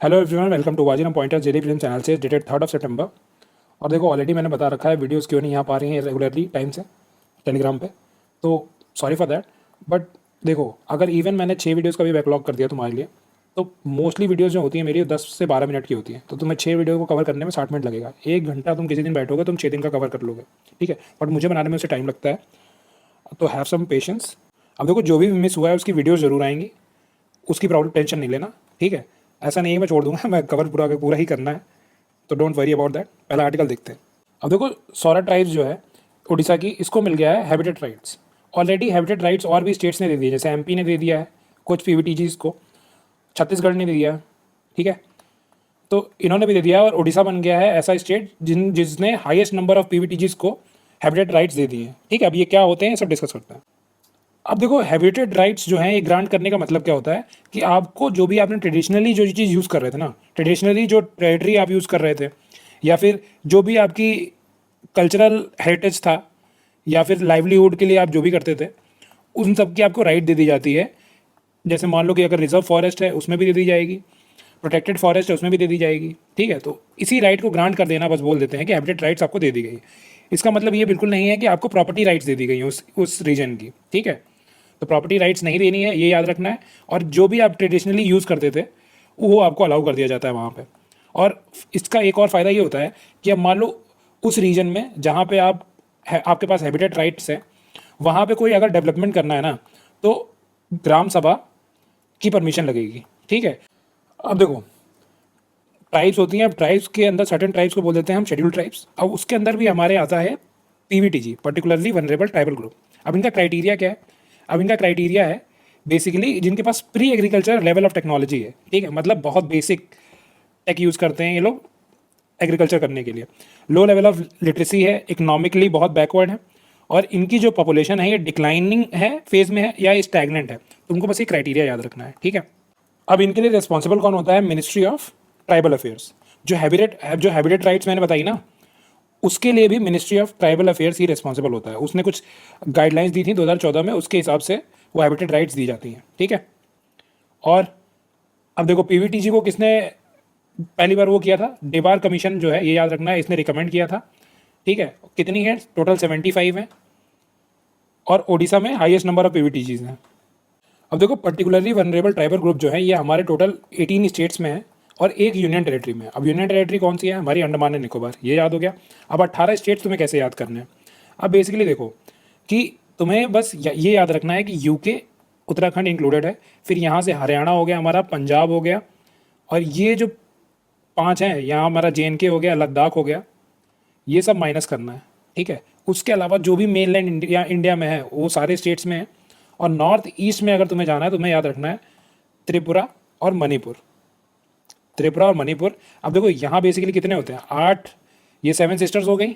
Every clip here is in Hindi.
हेलो एवरीवन, वेलकम टू वाजिन पॉइंटर्स जेडी फिल्म चैनल से डेटेड 3 सितंबर। और देखो, ऑलरेडी मैंने बता रखा है वीडियोस क्यों नहीं आ पा रही हैं रेगुलरली टाइम से टेलीग्राम पे। तो सॉरी फॉर दैट। बट देखो, अगर इवन मैंने 6 वीडियोस का भी बैकलॉग कर दिया तुम्हारे लिए, तो मोस्टली वीडियोस जो होती हैं मेरी 10 से 12 मिनट की होती हैं, तो तुम्हें 6 वीडियो को कवर करने में 60 मिनट लगेगा। 1 घंटा तुम किसी दिन बैठोगे, तुम 6 दिन का कवर कर लोगे, ठीक है। बट मुझे बनाने में उसे टाइम लगता है, तो हैव सम पेशेंस। अब देखो, जो भी मिस हुआ है उसकी वीडियोज़ ज़रूर आएंगी, उसकी प्रॉब्लम टेंशन नहीं लेना, ठीक है। ऐसा नहीं है मैं छोड़ दूंगा, मैं कवर पूरा का पूरा ही करना है, तो डोंट वरी अबाउट दैट। पहला आर्टिकल देखते हैं। अब देखो, सौरा ट्राइब्स जो है उड़ीसा की, इसको मिल गया है habitat rights. Already habitat rights और भी स्टेट्स ने दे दिए, जैसे एमपी ने दे दिया है कुछ पीवीटीजीज को, छत्तीसगढ़ ने दे दिया है, ठीक है। तो इन्होंने भी दे दिया है, और उड़ीसा बन गया है ऐसा स्टेट जिसने हाईएस्ट नंबर ऑफ पीवीटीजीज को हैबिटेट राइट्स दे दिए हैं, ठीक है। अब ये क्या होते हैं, सब डिस्कस करते हैं। अब देखो, हैबिटेट राइट्स जो हैं ये ग्रांट करने का मतलब क्या होता है कि आपको जो भी आपने ट्रेडिशनली जो चीज़ यूज़ कर रहे थे ना, ट्रेडिशनली जो टेरिटरी आप यूज़ कर रहे थे, या फिर जो भी आपकी कल्चरल हेरिटेज था, या फिर लाइवलीहुड के लिए आप जो भी करते थे, उन सब की आपको राइट दे दी जाती है। जैसे मान लो कि अगर रिजर्व फॉरेस्ट है उसमें भी दे दी जाएगी, प्रोटेक्टेड फॉरेस्ट है उसमें भी दे दी जाएगी, ठीक है। तो इसी राइट को ग्रांट कर देना, बस बोल देते हैं कि हैबिटेट राइट्स आपको दे दी गई। इसका मतलब ये बिल्कुल नहीं है कि आपको प्रॉपर्टी राइट्स दे दी गई उस रीजन की, ठीक है। तो प्रॉपर्टी राइट्स नहीं देनी है, ये याद रखना है। और जो भी आप ट्रेडिशनली यूज़ करते थे वो आपको अलाउ कर दिया जाता है वहाँ पे। और इसका एक और फ़ायदा ये होता है कि अब मान लो उस रीजन में जहाँ पे आपके पास हैबिटेट राइट्स है, वहाँ पे कोई अगर डेवलपमेंट करना है ना, तो ग्राम सभा की परमिशन लगेगी, ठीक है। अब देखो, ट्राइब्स होती हैं, अब ट्राइब्स के अंदर सर्टेन ट्राइब्स को बोल देते हैं हम शेड्यूल ट्राइब्स। अब उसके अंदर भी हमारे आता है PVTG, particularly vulnerable tribal group. अब इनका क्राइटेरिया क्या है? अब इनका क्राइटेरिया है बेसिकली जिनके पास pre agriculture level of technology है, ठीक है। मतलब बहुत बेसिक टेक यूज़ करते हैं ये लोग एग्रीकल्चर करने के लिए। लो लेवल ऑफ लिटरेसी है, इकोनॉमिकली बहुत बैकवर्ड है, और इनकी जो पॉपुलेशन है ये डिक्लाइनिंग है फेज में है या स्टैगनेंट है। तो उनको बस ये क्राइटेरिया याद रखना है, ठीक है। अब इनके लिए रिस्पॉन्सिबल कौन होता है? Ministry of tribal affairs. जो हैबिटेट राइट्स मैंने बताई ना, उसके लिए भी ministry of tribal affairs he responsible होता है। उसने कुछ गाइडलाइंस दी थी 2014 में, उसके हिसाब से वो हैबिटेट राइट्स दी जाती हैं, ठीक है। और अब देखो, पीवीटीजी को किसने पहली बार वो किया था? डेबार कमीशन जो है, ये याद रखना है, इसने रिकमेंड किया था, ठीक है। कितनी है? टोटल 75 है, और ओडिशा में हाईएस्ट नंबर ऑफ पीवीटीजीज हैं। अब देखो, पर्टिकुलरली वनरेबल ट्राइबल ग्रुप जो है ये हमारे टोटल 18 स्टेट्स में है और एक यूनियन टेरिटरी में। अब यूनियन टेरिटरी कौन सी है? हमारी अंडमान एंड निकोबार, ये याद हो गया। अब 18 स्टेट्स तुम्हें कैसे याद करने हैं? अब बेसिकली देखो कि तुम्हें बस ये याद रखना है कि यूके, उत्तराखंड इंक्लूडेड है, फिर यहाँ से हरियाणा हो गया हमारा, पंजाब हो गया, और ये जो 5 हैं यहाँ हमारा जेएनके हो गया, लद्दाख हो गया, ये सब माइनस करना है, ठीक है। उसके अलावा जो भी मेनलैंड इंडिया में है वो सारे स्टेट्स में है। और नॉर्थ ईस्ट में अगर तुम्हें जाना है, तुम्हें याद रखना है त्रिपुरा और मणिपुर। त्रिपुरा और मणिपुर। अब देखो, यहाँ बेसिकली कितने होते हैं? 8। ये 7 सिस्टर्स हो गई,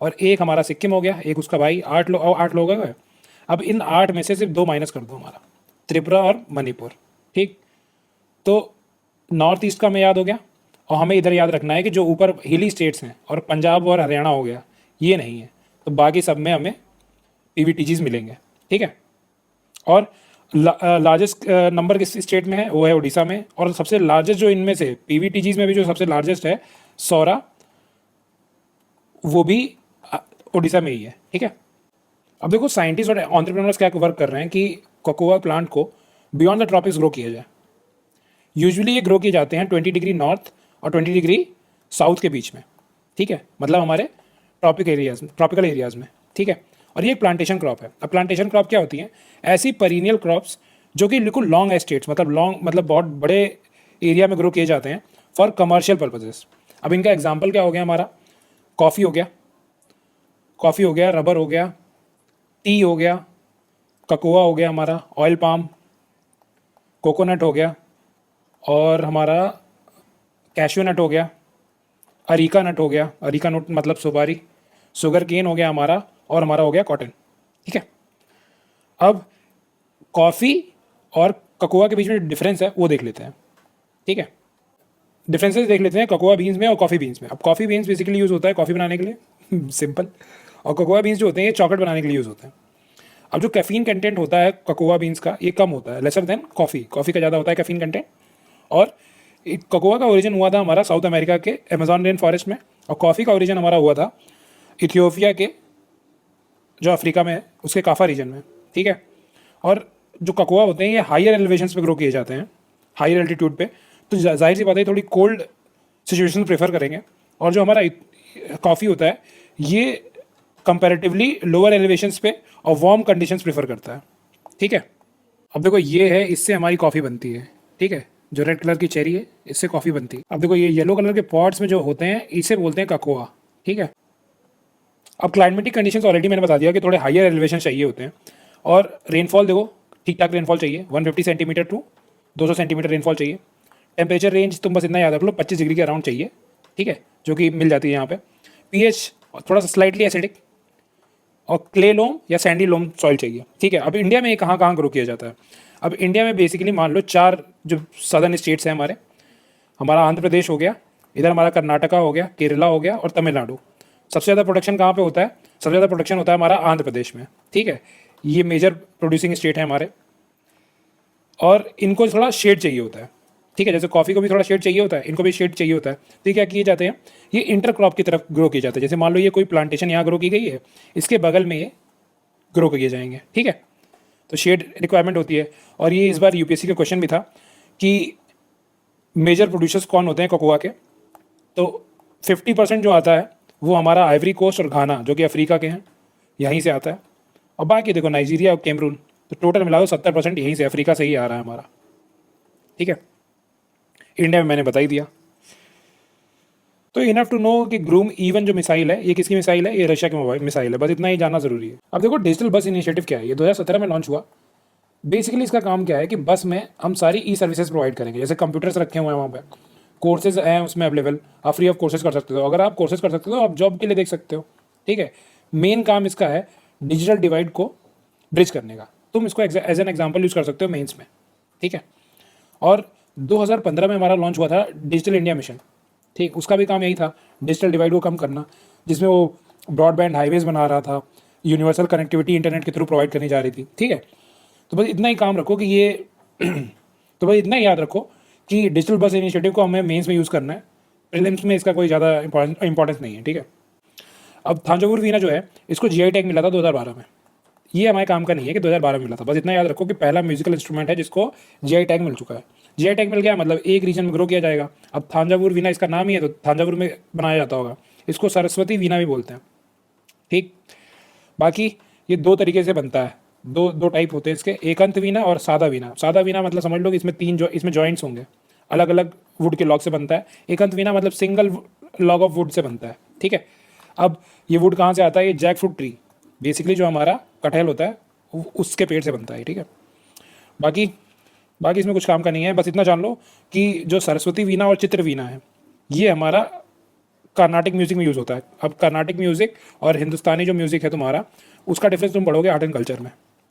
और एक हमारा सिक्किम हो गया, एक उसका भाई। 8 लोग हो गए। अब इन 8 में से सिर्फ 2 माइनस कर दो, हमारा त्रिपुरा और मणिपुर, ठीक। तो नॉर्थ ईस्ट का हमें याद हो गया, और हमें इधर याद रखना है कि जो ऊपर हिली स्टेट्स हैं, और पंजाब और हरियाणा हो गया, ये नहीं है। तो बाकी सब में हमें पीवीटीजीज मिलेंगे, ठीक है। और लार्जेस्ट नंबर किस स्टेट में है? वो है उड़ीसा में। और सबसे लार्जेस्ट जो इनमें से पीवीटीजीज में भी जो सबसे लार्जेस्ट है, सौरा, वो भी उड़ीसा में ही है, ठीक है। अब देखो, साइंटिस्ट और एंटरप्रेन्योर्स क्या वर्क कर रहे हैं कि कोकोआ प्लांट को बियॉन्ड द ट्रॉपिक्स ग्रो किया जाए। यूजुअली ये ग्रो किए जाते हैं 20 डिग्री नॉर्थ और 20 डिग्री साउथ के बीच में, ठीक है। मतलब हमारे ट्रॉपिकल एरियाज में, ठीक है। और ये एक प्लांटेशन क्रॉप है। अब प्लांटेशन क्रॉप क्या होती है? ऐसी पीरियनियल क्रॉप्स जो कि बिल्कुल लॉन्ग एस्टेट्स, मतलब बहुत बड़े एरिया में ग्रो किए जाते हैं फॉर कमर्शियल पर्पजेस। अब इनका एग्जाम्पल क्या हो गया? हमारा कॉफ़ी हो गया, रबर हो गया, टी हो गया, ककोआ हो गया हमारा, ऑयल पाम, कोकोनट हो गया, और हमारा कैश्यू नट हो गया, अरीका नट हो गया, अरीका नट मतलब सुपारी, शुगर केन हो गया हमारा, और हमारा हो गया कॉटन, ठीक है। अब कॉफ़ी और ककोआ के बीच में डिफरेंस है वो देख लेते हैं, ठीक है। डिफरेंसेस देख लेते हैं ककोआ बीन्स में और कॉफ़ी बीन्स में। अब कॉफ़ी बीन्स बेसिकली यूज़ होता है कॉफ़ी बनाने के लिए सिंपल, और ककोआ बीन्स जो होते हैं ये चॉकलेट बनाने के लिए यूज़ होते हैं। अब जो कैफीन कंटेंट होता है ककोआ बीन्स का, ये कम होता है, लेसर देन कॉफ़ी का ज़्यादा होता है कैफीन कंटेंट। और कोकोआ का ओरिजिन हुआ था हमारा साउथ अमेरिका के अमेजॉन रेन फॉरेस्ट में, और कॉफ़ी का ओरिजिन हमारा हुआ था इथियोपिया के, जो अफ्रीका में है, उसके काफा रीजन में। ठीक है। और जो कोकोआ होते हैं ये हायर एलिवेशंस पे ग्रो किए जाते हैं, हायर एल्टीट्यूड पे, तो जाहिर सी बात है थोड़ी कोल्ड सिचुएशन प्रेफर करेंगे। और जो हमारा कॉफ़ी होता है ये कंपैरेटिवली लोअर एलिवेशंस पे और वार्म कंडीशंस प्रेफर करता है। ठीक है। अब देखो ये है, इससे हमारी कॉफ़ी बनती है। ठीक है। जो रेड कलर की चेरी है इससे कॉफ़ी बनती है। अब देखो ये येलो कलर के पॉट्स में जो होते हैं इसे बोलते हैं कोकोआ। ठीक है। अब क्लाइमेटिक कंडीशंस ऑलरेडी मैंने बता दिया कि थोड़े हायर एलिवेशन चाहिए होते हैं, और रेनफॉल देखो ठीक ठाक रेनफॉल चाहिए, 150 सेंटीमीटर टू 200 सेंटीमीटर रेनफॉल चाहिए। टेम्परेचर रेंज तुम बस इतना याद रख लो, 25 डिग्री के अराउंड चाहिए। ठीक है, जो कि मिल जाती है यहाँ पे। पीएच थोड़ा सा स्लाइटली एसिडिक, और क्ले लोम या सैंडी लोम सॉइल चाहिए। ठीक है। अब इंडिया में ये कहाँ कहाँ ग्रो किया जाता है? अब इंडिया में बेसिकली मान लो 4 जो सदर्न स्टेट्स हैं हमारा आंध्र प्रदेश हो गया, इधर हमारा कर्नाटका हो गया, केरला हो गया, और तमिलनाडु। सबसे ज़्यादा प्रोडक्शन कहाँ पे होता है? सबसे ज़्यादा प्रोडक्शन होता है हमारा आंध्र प्रदेश में। ठीक है। ये मेजर प्रोड्यूसिंग स्टेट है हमारे, और इनको थोड़ा शेड चाहिए होता है। ठीक है। जैसे कॉफ़ी को भी थोड़ा शेड चाहिए होता है, इनको भी शेड चाहिए होता है। तो ये क्या किए जाते हैं, ये इंटर क्रॉप की तरफ ग्रो किए जाते हैं। जैसे मान लो ये कोई प्लांटेशन यहाँ ग्रो की गई है, इसके बगल में ये ग्रो किए जाएंगे। ठीक है। तो शेड रिक्वायरमेंट होती है। और ये इस बार यूपीएससी का क्वेश्चन भी था कि मेजर प्रोड्यूसर्स कौन होते हैं कोकोआ के, तो 50% जो आता है वो हमारा आइवरी कोस्ट और घाना, जो कि अफ्रीका के हैं, यहीं से आता है। और बाकी देखो नाइजीरिया और कैमरून, तो टोटल मिला दो 70% यहीं से, अफ्रीका से ही आ रहा है हमारा। ठीक है। इंडिया में मैंने बता ही दिया। तो इनफ टू नो कि ग्रूम इवन जो मिसाइल है ये किसकी मिसाइल है? ये रशिया की मिसाइल है। बस इतना ही जानना जरूरी है। अब देखो डिजिटल बस इनिशिएटिव क्या है, ये 2017 में लॉन्च हुआ। बेसिकली इसका काम क्या है कि बस में हम सारी ई सर्विसेज प्रोवाइड करेंगे। जैसे कंप्यूटर्स रखे हुए हैं वहाँ पे, कोर्सेज हैं उसमें अवेलेबल, आप फ्री ऑफ कोर्सेज कर सकते हो। अगर आप कोर्सेज कर सकते हो तो आप जॉब के लिए देख सकते हो। ठीक है। मेन काम इसका है डिजिटल डिवाइड को ब्रिज करने का। तुम इसको एज एन एग्जाम्पल यूज़ कर सकते हो मेंस में। ठीक है। और 2015 में हमारा लॉन्च हुआ था डिजिटल इंडिया मिशन। ठीक, उसका भी काम यही था, डिजिटल डिवाइड को कम करना, जिसमें वो ब्रॉडबैंड हाईवेज बना रहा था, यूनिवर्सल कनेक्टिविटी इंटरनेट के थ्रू प्रोवाइड करनी जा रही थी। ठीक है। तो बस इतना ही काम रखो कि ये तो बस इतना ही याद रखो कि डिजिटल बस इनिशिएटिव को हमें मेंस में यूज़ करना है, प्रीलिम्स में इसका कोई ज़्यादा इंपॉर्टेंस नहीं है। ठीक है। अब थांजावुर वीणा जो है इसको जीआई टैग मिला था 2012 में। ये हमारे काम का नहीं है कि 2012 में मिला था, बस इतना याद रखो कि पहला म्यूजिकल इंस्ट्रूमेंट है जिसको जीआई टैग मिल चुका है। जीआई टैग मिल गया मतलब एक रीजन में ग्रो किया जाएगा। अब थांजावुर वीणा इसका नाम ही है तो थांजावुर में बनाया जाता होगा। इसको सरस्वती वीणा भी बोलते हैं। ठीक। बाकी ये 2 तरीके से बनता है, दो टाइप होते हैं इसके, एकांत वीणा और सादा वीणा। सादा वीणा मतलब समझ लो कि इसमें जॉइंट्स होंगे, अलग अलग वुड के लॉग से बनता है। एकांत वीणा मतलब single log of would say बनता है। ठीक है। अब ये वुड कहाँ से आता है? ये जैक फ्रूट ट्री, बेसिकली जो हमारा कटहल होता है उसके पेड़ से बनता है। ठीक है। बाकी बाकी इसमें कुछ काम का नहीं है। बस इतना जान लो कि जो सरस्वती वीणा और चित्र वीणा है ये हमारा कर्नाटिक म्यूजिक में यूज़ होता है। अब कर्नाटिक म्यूजिक और हिंदुस्तानी जो म्यूजिक है तुम्हारा, उसका डिफरेंस तुम पढ़ोगे आर्ट एंड कल्चर में।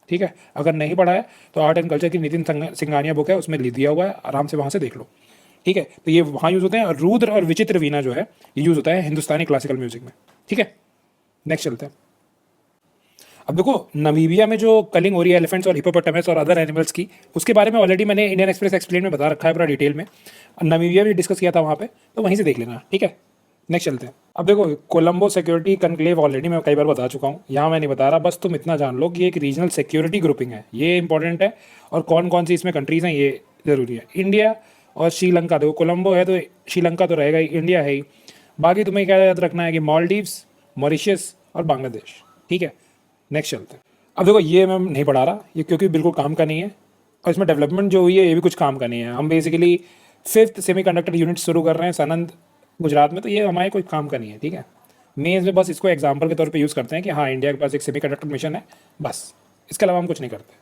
ठीक है। अगर नहीं पढ़ा है तो आर्ट एंड कल्चर की नितिन सिंघानिया बुक है, उसमें लिख दिया हुआ है, आराम से वहाँ से देख लो। ठीक है। तो ये वहाँ यूज़ होते हैं। और रुद्र और विचित्र वीणा जो है ये यूज़ होता है हिंदुस्तानी क्लासिकल म्यूजिक में। ठीक है। नेक्स्ट चलते हैं। अब देखो नमीबिया में जो कलिंग हो रही है एलिफेंट्स और हिप्पोपोटामस और अदर एनिमल्स की, उसके बारे में ऑलरेडी मैंने इंडियन एक्सप्रेस एक्सप्लेन में बता रखा है पूरा डिटेल में। नमीबिया भी डिस्कस किया था वहाँ पे, तो वहीं से देख लेना। ठीक है। नेक्स्ट चलते हैं। अब देखो कोलंबो सिक्योरिटी कनक्लेव ऑलरेडी मैं कई बार बता चुका हूँ, यहाँ मैं नहीं बता रहा। बस तुम इतना जान लो कि एक रीजनल सिक्योरिटी ग्रुपिंग है, ये इंपॉर्टेंट है। और कौन कौन सी इसमें कंट्रीज़ हैं ये ज़रूरी है। इंडिया और श्रीलंका, देखो कोलंबो है तो श्रीलंका तो रहेगा ही, इंडिया है ही। बाकी तुम्हें क्या याद रखना है कि मालदीव्स, मॉरिशस और बांग्लादेश। ठीक है। नेक्स्ट चलते हैं। अब देखो ये मैं नहीं पढ़ा रहा ये, क्योंकि बिल्कुल काम का नहीं है, और इसमें डेवलपमेंट जो हुई है ये भी कुछ काम का नहीं है। हम बेसिकली 5th सेमीकंडक्टर यूनिट शुरू कर रहे हैं सानंद गुजरात में, तो ये हमारे कोई काम का नहीं है। ठीक है। मेंस में बस इसको एग्जांपल के तौर पे यूज़ करते हैं कि हाँ इंडिया के पास एक सेमीकंडक्टर मिशन है, बस इसके अलावा हम कुछ नहीं करते।